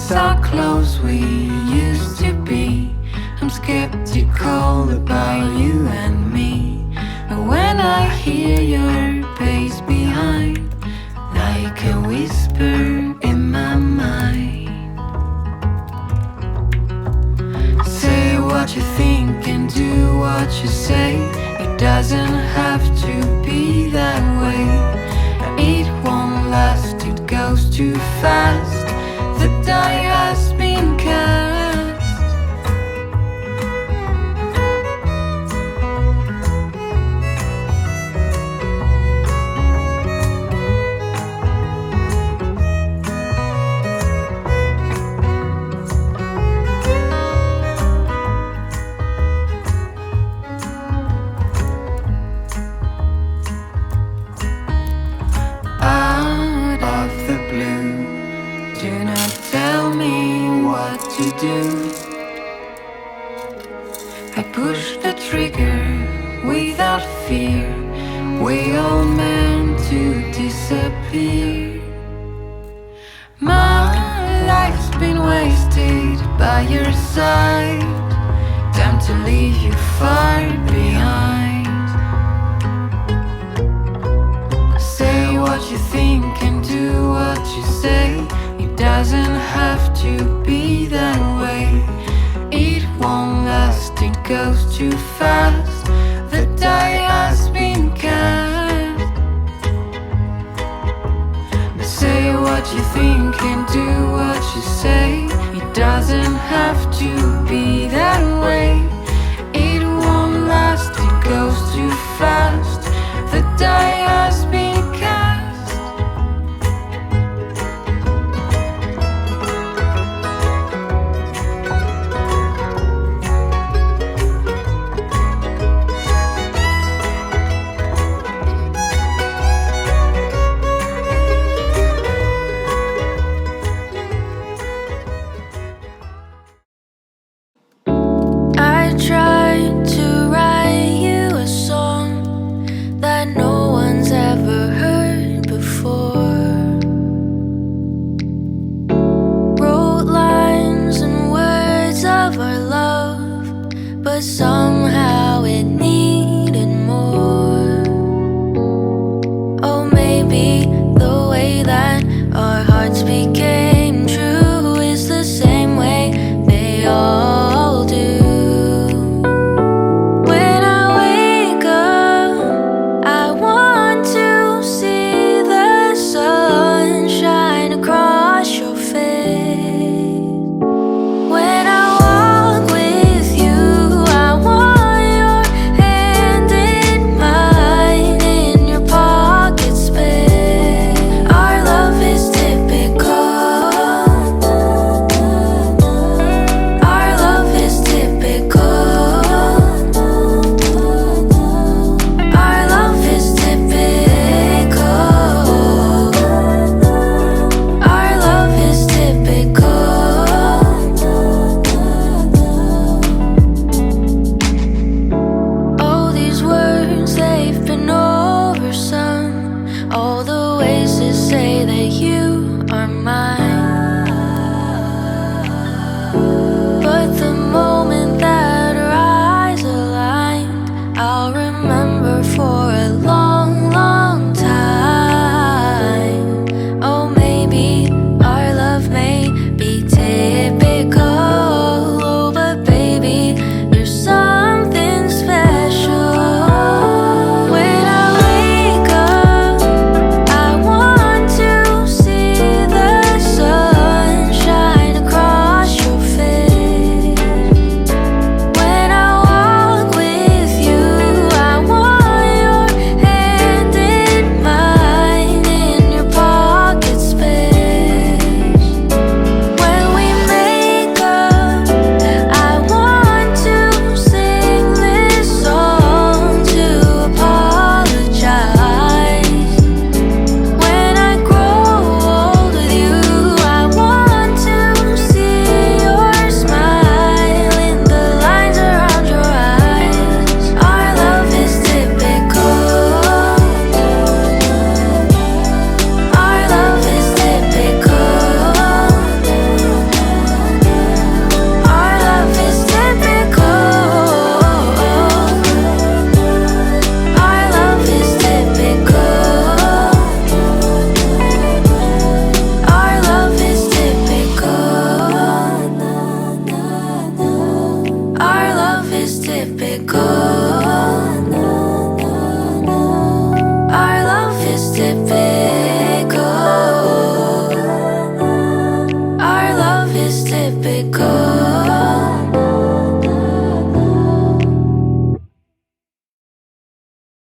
miss how close we used to be. I'm skeptical about you and me. But when I hear your pace behind, like a whisper in my mind, say what you think and do what you say. It doesn't have to be that way. It won't last, it goes too fast. The die has been cast. Out of the blue, do not tell me what to do. I push the trigger without fear. We all meant to disappear. My life's been wasted by your side. Time to leave you far behind. Say what you think and do what you say. It doesn't have to be that way. It won't last, it goes too fast. The die has been cast. But say what you think and do what you say. It doesn't have to be that way.